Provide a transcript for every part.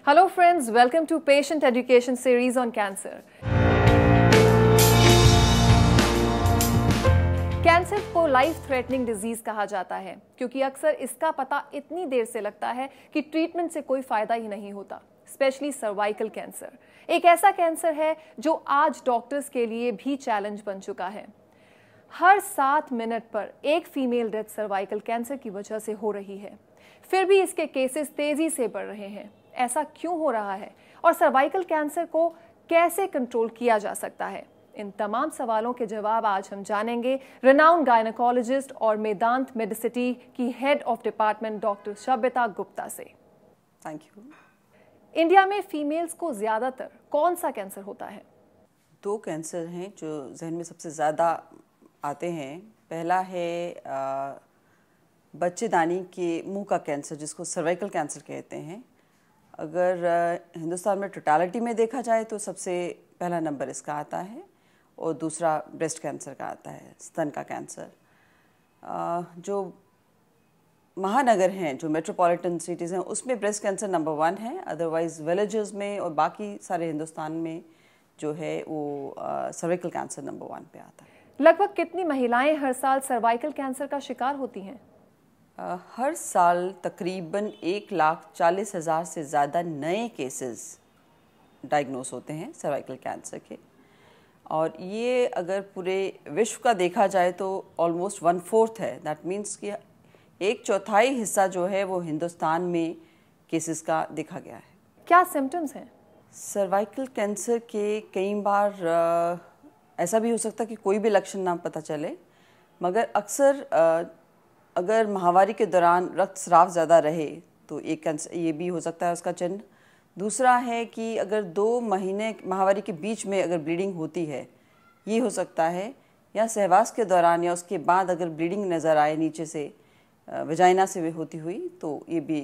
Hello friends, welcome to Patient Education series on cancer. Cancer को life threatening disease कहा जाता है क्योंकि अक्सर इसका पता इतनी देर से लगता है कि ट्रीटमेंट से कोई फायदा ही नहीं होता, स्पेशली सर्वाइकल कैंसर। एक ऐसा कैंसर है जो आज डॉक्टर्स के लिए भी चैलेंज बन चुका है। हर 7 मिनट पर एक फीमेल डेथ सर्वाइकल कैंसर की वजह से हो रही है, फिर भी इसके केसेस तेजी से बढ़ रहे हैं। ऐसा क्यों हो रहा है और सर्वाइकल कैंसर को कैसे कंट्रोल किया जा सकता है? इन तमाम सवालों के जवाब आज हम जानेंगे रिनाउंड गायनेकोलॉजिस्ट और मेदांत मेडिसिटी की head of department doctor Shabita Gupta से। Thank you. इंडिया में फीमेल्स को ज्यादातर कौन सा कैंसर होता है? 2 कैंसर हैं जो जहन में सबसे ज़्यादा आते हैं। पहला है बच्चेदानी के मुंह का कैंसर, जिसको सर्वाइकल कैंसर कहते हैं। अगर हिंदुस्तान में टोटालिटी में देखा जाए तो सबसे पहला नंबर इसका आता है और दूसरा ब्रेस्ट कैंसर का आता है, स्तन का कैंसर। जो महानगर हैं, जो मेट्रोपॉलिटन सिटीज़ हैं, उसमें ब्रेस्ट कैंसर नंबर 1 है। अदरवाइज़ विलेजेस में और बाकी सारे हिंदुस्तान में जो है वो सर्वाइकल कैंसर नंबर 1 पे आता है। लगभग कितनी महिलाएं हर साल सर्वाइकल कैंसर का शिकार होती हैं? हर साल तकरीबन 1,40,000 से ज़्यादा नए केसेस डायग्नोस होते हैं सर्वाइकल कैंसर के। और ये अगर पूरे विश्व का देखा जाए तो ऑलमोस्ट 1/4 है। दैट मीन्स कि 1/4 हिस्सा जो है वो हिंदुस्तान में केसेस का देखा गया है। क्या सिम्टम्स हैं? सर्वाइकल कैंसर के कई बार ऐसा भी हो सकता है कि कोई भी लक्षण ना पता चले, मगर अक्सर अगर माहवारी के दौरान रक्तस्राव ज़्यादा रहे तो एक कैंसर ये भी हो सकता है उसका चिन्ह। दूसरा है कि अगर 2 महीने माहवारी के बीच में अगर ब्लीडिंग होती है, ये हो सकता है। या सहवास के दौरान या उसके बाद अगर ब्लीडिंग नज़र आए नीचे से वजाइना से होती हुई, तो ये भी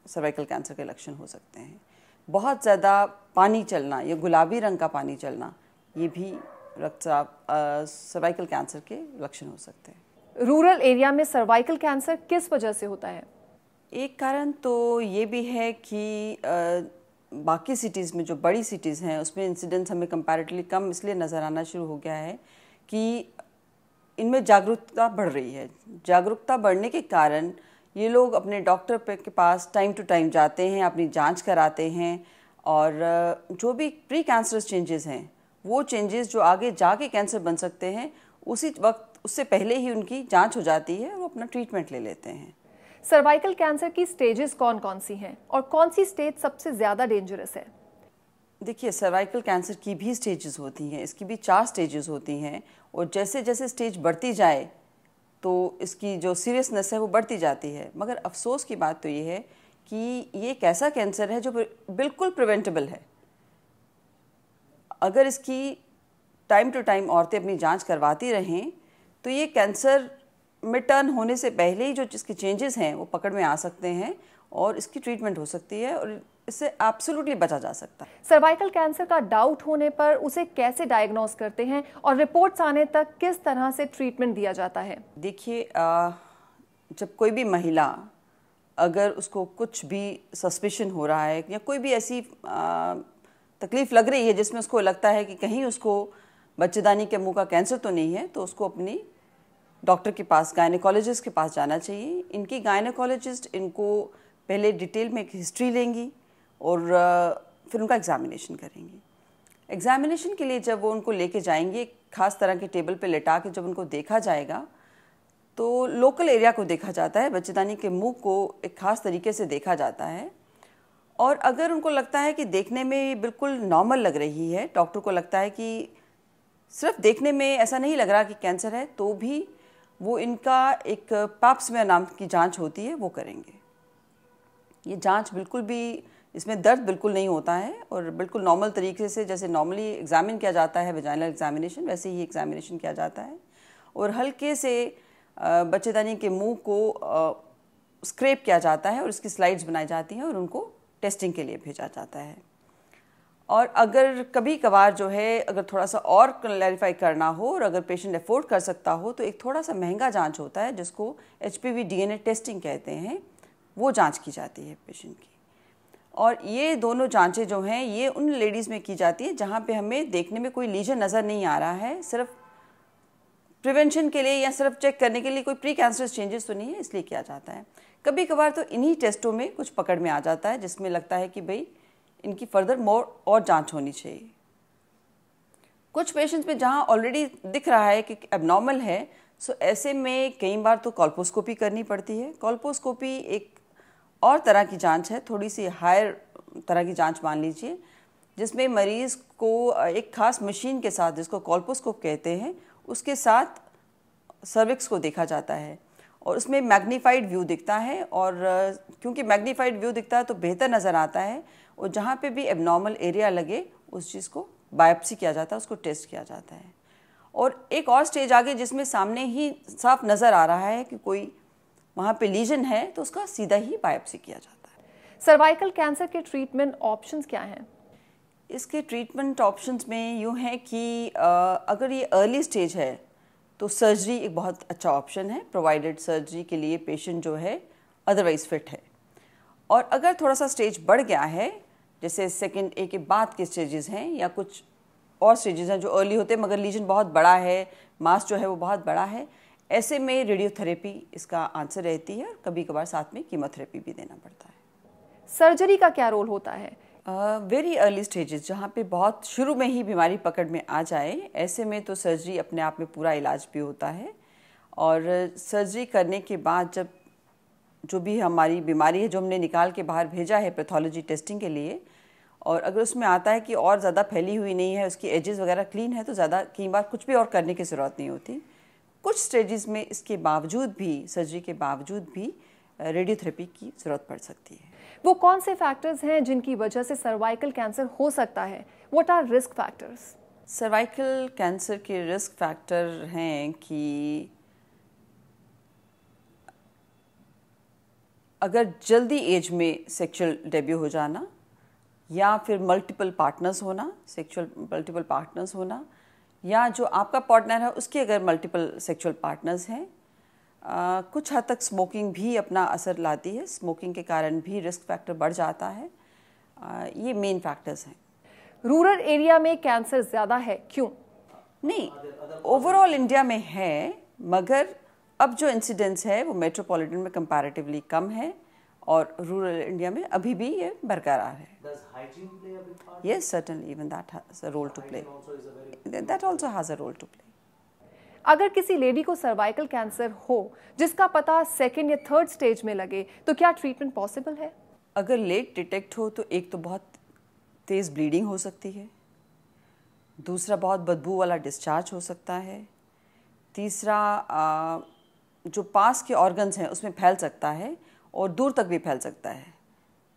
सर्वाइकल कैंसर के लक्षण हो सकते हैं। बहुत ज़्यादा पानी चलना या गुलाबी रंग का पानी चलना, ये भी रक्तस्राव सर्वाइकल कैंसर के लक्षण हो सकते हैं। रूरल एरिया में सर्वाइकल कैंसर किस वजह से होता है? एक कारण तो ये भी है कि बाकी सिटीज़ में, जो बड़ी सिटीज़ हैं, उसमें इंसिडेंस हमें कंपैरेटिवली कम इसलिए नज़र आना शुरू हो गया है कि इनमें जागरूकता बढ़ रही है। जागरूकता बढ़ने के कारण ये लोग अपने डॉक्टर के पास टाइम टू टाइम जाते हैं, अपनी जांच कराते हैं, और जो भी प्री कैंसरस चेंजेस हैं, वो चेंजेस जो आगे जाके कैंसर बन सकते हैं, उसी वक्त उससे पहले ही उनकी जांच हो जाती है और वो अपना ट्रीटमेंट ले लेते हैं। सर्वाइकल कैंसर की स्टेजेस कौन कौन सी हैं और कौन सी स्टेज सबसे ज़्यादा डेंजरस है? देखिए, सर्वाइकल कैंसर की भी स्टेजेस होती हैं, इसकी भी 4 स्टेजेस होती हैं, और जैसे जैसे स्टेज बढ़ती जाए तो इसकी जो सीरियसनेस है वो बढ़ती जाती है। मगर अफसोस की बात तो ये है कि ये एक ऐसा कैंसर है जो बिल्कुल प्रिवेंटेबल है। अगर इसकी टाइम टू टाइम औरतें अपनी जांच करवाती रहें तो ये कैंसर में टर्न होने से पहले ही जो इसके चेंजेस हैं वो पकड़ में आ सकते हैं और इसकी ट्रीटमेंट हो सकती है और इससे एब्सोल्युटली बचा जा सकता है। सर्वाइकल कैंसर का डाउट होने पर उसे कैसे डायग्नोस करते हैं और रिपोर्ट्स आने तक किस तरह से ट्रीटमेंट दिया जाता है? देखिए, जब कोई भी महिला, अगर उसको कुछ भी सस्पिशन हो रहा है या कोई भी ऐसी तकलीफ लग रही है जिसमें उसको लगता है कि कहीं उसको बच्चेदानी के मुंह का कैंसर तो नहीं है, तो उसको अपनी डॉक्टर के पास, गायनेकोलॉजिस्ट के पास जाना चाहिए। इनकी गायनेकोलॉजिस्ट इनको पहले डिटेल में एक हिस्ट्री लेंगी और फिर उनका एग्जामिनेशन करेंगी। एग्जामिनेशन के लिए जब वो उनको लेके जाएंगे, एक खास तरह के टेबल पे लेटा के जब उनको देखा जाएगा, तो लोकल एरिया को देखा जाता है, बच्चेदानी के मुंह को एक खास तरीके से देखा जाता है। और अगर उनको लगता है कि देखने में बिल्कुल नॉर्मल लग रही है, डॉक्टर को लगता है कि सिर्फ देखने में ऐसा नहीं लग रहा कि कैंसर है, तो भी वो इनका एक पैप स्मेयर नाम की जांच होती है, वो करेंगे। ये जांच बिल्कुल भी, इसमें दर्द बिल्कुल नहीं होता है और बिल्कुल नॉर्मल तरीके से, जैसे नॉर्मली एग्जामिन किया जाता है वेजाइनल एग्जामिनेशन, वैसे ही एग्जामिनेशन किया जाता है। और हल्के से बच्चेदानी के मुंह को स्क्रैप किया जाता है और इसकी स्लाइड्स बनाई जाती हैं और उनको टेस्टिंग के लिए भेजा जाता है। और अगर कभी कभार जो है, अगर थोड़ा सा और क्लैरिफाई करना हो और अगर पेशेंट अफोर्ड कर सकता हो, तो एक थोड़ा सा महंगा जांच होता है जिसको HPV DNA टेस्टिंग कहते हैं, वो जांच की जाती है पेशेंट की। और ये दोनों जांचें जो हैं ये उन लेडीज़ में की जाती है जहाँ पे हमें देखने में कोई लीजन नज़र नहीं आ रहा है, सिर्फ प्रिवेंशन के लिए या सिर्फ चेक करने के लिए, कोई प्री कैंसरस चेंजेस तो नहीं है, इसलिए किया जाता है। कभी कभार तो इन्हीं टेस्टों में कुछ पकड़ में आ जाता है जिसमें लगता है कि भाई इनकी फर्दर मोर और जांच होनी चाहिए। कुछ पेशेंट्स में जहाँ ऑलरेडी दिख रहा है कि एबनॉर्मल है, सो ऐसे में कई बार तो कॉल्पोस्कोपी करनी पड़ती है। कॉल्पोस्कोपी एक और तरह की जांच है, थोड़ी सी हायर तरह की जांच मान लीजिए, जिसमें मरीज़ को एक खास मशीन के साथ, जिसको कॉल्पोस्कोप कहते हैं, उसके साथ सर्विक्स को देखा जाता है और उसमें मैग्नीफाइड व्यू दिखता है। और क्योंकि मैग्नीफाइड व्यू दिखता है तो बेहतर नज़र आता है, और जहाँ पे भी एबनॉर्मल एरिया लगे उस चीज़ को बायोप्सी किया जाता है, उसको टेस्ट किया जाता है। और एक और स्टेज आगे जिसमें सामने ही साफ नज़र आ रहा है कि कोई वहाँ पे लीजन है, तो उसका सीधा ही बायोप्सी किया जाता है। सर्वाइकल कैंसर के ट्रीटमेंट ऑप्शंस क्या हैं? इसके ट्रीटमेंट ऑप्शंस में यूँ है कि अगर ये अर्ली स्टेज है तो सर्जरी एक बहुत अच्छा ऑप्शन है, प्रोवाइडेड सर्जरी के लिए पेशेंट जो है अदरवाइज फिट है। और अगर थोड़ा सा स्टेज बढ़ गया है, जैसे सेकेंड ए के बाद के स्टेजेस हैं या कुछ और स्टेजेस हैं जो अर्ली होते हैं मगर लीजन बहुत बड़ा है, मास जो है वो बहुत बड़ा है, ऐसे में रेडियोथेरेपी इसका आंसर रहती है। कभी कभार साथ में कीमोथेरेपी भी देना पड़ता है। सर्जरी का क्या रोल होता है? वेरी अर्ली स्टेजेस, जहाँ पे बहुत शुरू में ही बीमारी पकड़ में आ जाए, ऐसे में तो सर्जरी अपने आप में पूरा इलाज भी होता है। और सर्जरी करने के बाद जब जो भी हमारी बीमारी है जो हमने निकाल के बाहर भेजा है पैथोलॉजी टेस्टिंग के लिए, और अगर उसमें आता है कि और ज़्यादा फैली हुई नहीं है, उसकी एजेस वगैरह क्लीन है, तो ज़्यादा कई बार कुछ भी और करने की ज़रूरत नहीं होती। कुछ स्टेजेस में इसके बावजूद भी, सर्जरी के बावजूद भी रेडियोथेरेपी की ज़रूरत पड़ सकती है। वो कौन से फैक्टर्स हैं जिनकी वजह से सर्वाइकल कैंसर हो सकता है? What are risk factors? Cervical cancer के रिस्क फैक्टर हैं कि अगर जल्दी एज में सेक्सुअल डेब्यू हो जाना, या फिर मल्टीपल पार्टनर्स होना, सेक्सुअल मल्टीपल पार्टनर्स होना, या जो आपका पार्टनर है उसके अगर मल्टीपल सेक्सुअल पार्टनर्स हैं। कुछ हद तक स्मोकिंग भी अपना असर लाती है, स्मोकिंग के कारण भी रिस्क फैक्टर बढ़ जाता है। ये मेन फैक्टर्स हैं। रूरल एरिया में कैंसर ज़्यादा है, क्यों? नहीं, ओवरऑल इंडिया में है, मगर अब जो इंसिडेंस है वो मेट्रोपॉलिटन में कंपैरेटिवली कम है और रूरल इंडिया में अभी भी ये बरकरार है। Yes, certainly, even that has a role to play. That also has a role to play. अगर किसी लेडी को सर्वाइकल कैंसर हो जिसका पता सेकेंड या थर्ड स्टेज में लगे, तो क्या ट्रीटमेंट पॉसिबल है? अगर लेट डिटेक्ट हो तो एक तो बहुत तेज़ ब्लीडिंग हो सकती है, दूसरा बहुत बदबू वाला डिस्चार्ज हो सकता है, तीसरा जो पास के ऑर्गन्स हैं उसमें फैल सकता है और दूर तक भी फैल सकता है।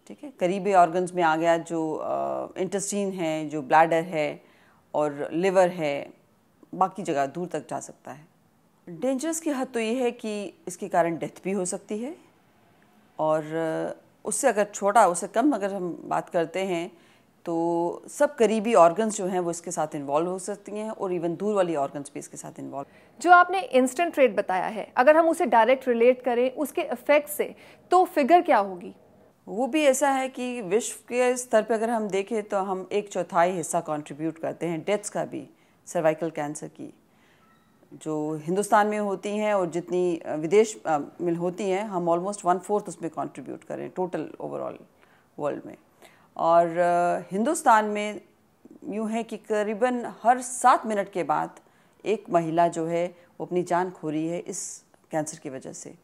ठीक है, करीबी ऑर्गन्स में आ गया, जो इंटेस्टाइन है, जो ब्लैडर है और लिवर है, बाकी जगह दूर तक जा सकता है। डेंजरस की हद तो ये है कि इसके कारण डेथ भी हो सकती है, और उससे अगर छोटा, उससे कम अगर हम बात करते हैं तो सब करीबी ऑर्गन्स जो हैं वो इसके साथ इन्वॉल्व हो सकती हैं, और इवन दूर वाली ऑर्गन्स भी इसके साथ इन्वॉल्व। जो आपने इंस्टेंट रेट बताया है, अगर हम उसे डायरेक्ट रिलेट करें उसके इफेक्ट से, तो फिगर क्या होगी? वो भी ऐसा है कि विश्व के स्तर पे अगर हम देखें तो हम 1/4 हिस्सा कंट्रीब्यूट करते हैं डेथ्स का भी, सर्वाइकल कैंसर की, जो हिंदुस्तान में होती हैं और जितनी विदेश में होती हैं, हम ऑलमोस्ट 1/4 उसमें कंट्रीब्यूट करें टोटल ओवरऑल वर्ल्ड में। और हिंदुस्तान में यूँ है कि करीबन हर 7 मिनट के बाद एक महिला जो है वो अपनी जान खो रही है इस कैंसर की वजह से,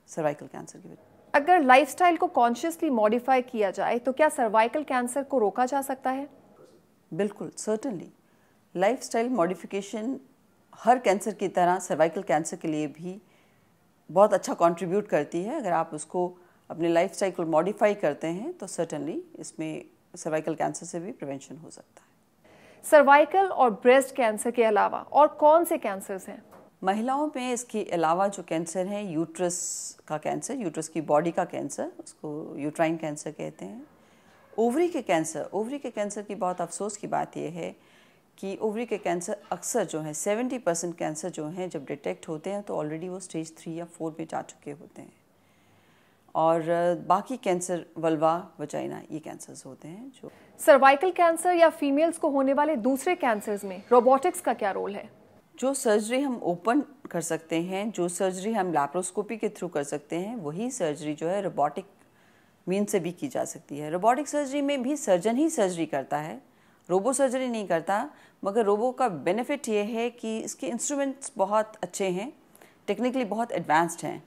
सर्वाइकल कैंसर की वजह। अगर लाइफस्टाइल को कॉन्शियसली मॉडिफाई किया जाए तो क्या सर्वाइकल कैंसर को रोका जा सकता है? बिल्कुल, सर्टेनली। लाइफस्टाइल मॉडिफिकेशन हर कैंसर की तरह सर्वाइकल कैंसर के लिए भी बहुत अच्छा कंट्रीब्यूट करती है। अगर आप उसको अपने लाइफस्टाइल को मॉडिफाई करते हैं तो सर्टेनली इसमें सर्वाइकल कैंसर से भी प्रिवेंशन हो सकता है। सर्वाइकल और ब्रेस्ट कैंसर के अलावा और कौन से कैंसर्स हैं? महिलाओं में इसके अलावा जो कैंसर है, यूट्रस का कैंसर, यूट्रस की बॉडी का कैंसर, उसको यूट्राइन कैंसर कहते हैं। ओवरी के कैंसर की बहुत अफसोस की बात यह है कि ओवरी के कैंसर अक्सर जो है 70% कैंसर जो हैं जब डिटेक्ट होते हैं तो ऑलरेडी वो स्टेज 3 या 4 में जा चुके होते हैं। और बाकी कैंसर वल्वा वजाइना ये कैंसर्स होते हैं। जो सर्वाइकल कैंसर या फीमेल्स को होने वाले दूसरे कैंसर्स में रोबोटिक्स का क्या रोल है? जो सर्जरी हम ओपन कर सकते हैं, जो सर्जरी हम लैप्रोस्कोपी के थ्रू कर सकते हैं, वही सर्जरी जो है रोबोटिक मीन से भी की जा सकती है। रोबोटिक सर्जरी में भी सर्जन ही सर्जरी करता है, रोबो सर्जरी नहीं करता। मगर रोबो का बेनिफिट ये है कि इसके इंस्ट्रूमेंट्स बहुत अच्छे हैं, टेक्निकली बहुत एडवांस्ड हैं।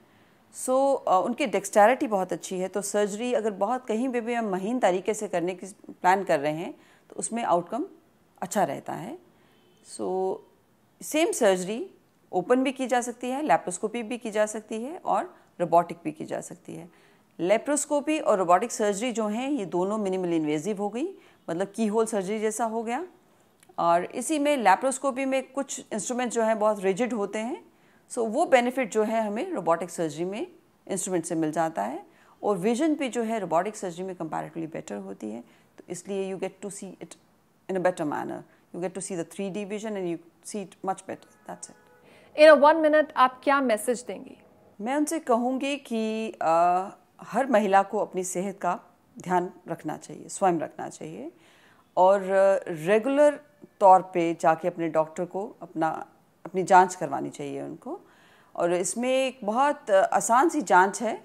उनकी डेक्सटेरिटी बहुत अच्छी है। तो सर्जरी अगर बहुत कहीं पे भी हम महीन तरीके से करने की प्लान कर रहे हैं तो उसमें आउटकम अच्छा रहता है। सेम सर्जरी ओपन भी की जा सकती है, लैप्रोस्कोपी भी की जा सकती है और रोबोटिक भी की जा सकती है। लेप्रोस्कोपी और रोबोटिक सर्जरी जो हैं ये दोनों मिनिमली इन्वेजिव हो गई, मतलब की होल सर्जरी जैसा हो गया। और इसी में लैप्रोस्कोपी में कुछ इंस्ट्रूमेंट जो हैं बहुत रिजिड होते हैं। वो बेनिफिट जो है हमें रोबोटिक सर्जरी में इंस्ट्रूमेंट से मिल जाता है। और विजन भी जो है रोबोटिक सर्जरी में कंपैरेटिवली बेटर होती है। तो इसलिए you get to see it in a better manner, you get to see the 3D vision and you see it much better. That's it. In 1 minute आप क्या मैसेज देंगी? मैं उनसे कहूँगी कि हर महिला को अपनी सेहत का ध्यान रखना चाहिए, स्वयं रखना चाहिए। और रेगुलर तौर पे जाके अपने डॉक्टर को अपनी जांच करवानी चाहिए उनको। और इसमें एक बहुत आसान सी जांच है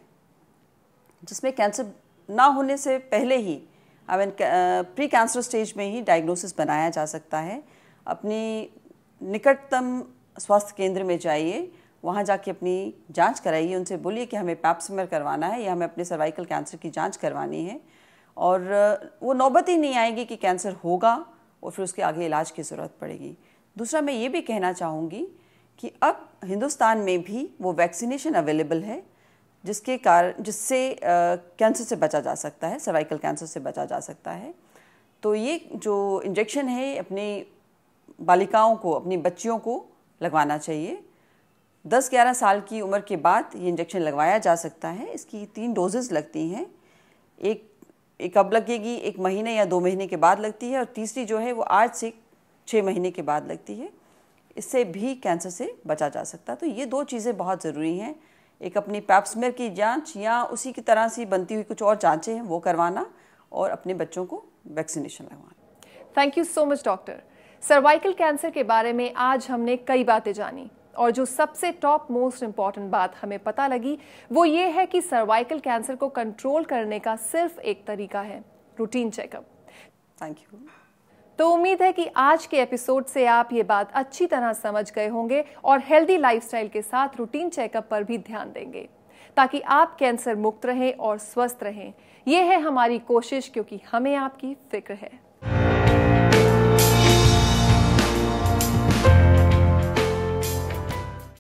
जिसमें कैंसर ना होने से पहले ही प्री कैंसर स्टेज में ही डायग्नोसिस बनाया जा सकता है। अपनी निकटतम स्वास्थ्य केंद्र में जाइए, वहाँ जाके अपनी जांच कराइए, उनसे बोलिए कि हमें पैप स्मीयर करवाना है या हमें अपने सर्वाइकल कैंसर की जांच करवानी है। और वो नौबत ही नहीं आएगी कि कैंसर होगा और फिर उसके आगे इलाज की ज़रूरत पड़ेगी। दूसरा मैं ये भी कहना चाहूँगी कि अब हिंदुस्तान में भी वो वैक्सीनेशन अवेलेबल है जिससे कैंसर से बचा जा सकता है, सर्वाइकल कैंसर से बचा जा सकता है। तो ये जो इंजेक्शन है अपनी बालिकाओं को, अपनी बच्चियों को लगवाना चाहिए। 10-11 साल की उम्र के बाद ये इंजेक्शन लगवाया जा सकता है। इसकी 3 डोजेज़ लगती हैं। एक अब लगेगी 1 महीने या 2 महीने के बाद लगती है और तीसरी जो है वो 8 से 6 महीने के बाद लगती है। इससे भी कैंसर से बचा जा सकता है। तो ये 2 चीज़ें बहुत ज़रूरी हैं, एक अपनी पैप स्मीयर की जांच या उसी की तरह से बनती हुई कुछ और जांचें हैं वो करवाना और अपने बच्चों को वैक्सीनेशन लगवाना। Thank you so much doctor. Cervical cancer के बारे में आज हमने कई बातें जानी और जो सबसे टॉप मोस्ट इम्पॉर्टेंट बात हमें पता लगी वो ये है कि सर्वाइकल कैंसर को कंट्रोल करने का सिर्फ एक तरीका है, रूटीन चेकअप। Thank you. तो उम्मीद है कि आज के एपिसोड से आप ये बात अच्छी तरह समझ गए होंगे और हेल्दी लाइफस्टाइल के साथ रूटीन चेकअप पर भी ध्यान देंगे ताकि आप कैंसर मुक्त रहें और स्वस्थ रहें। ये है हमारी कोशिश क्योंकि हमें आपकी फिक्र है।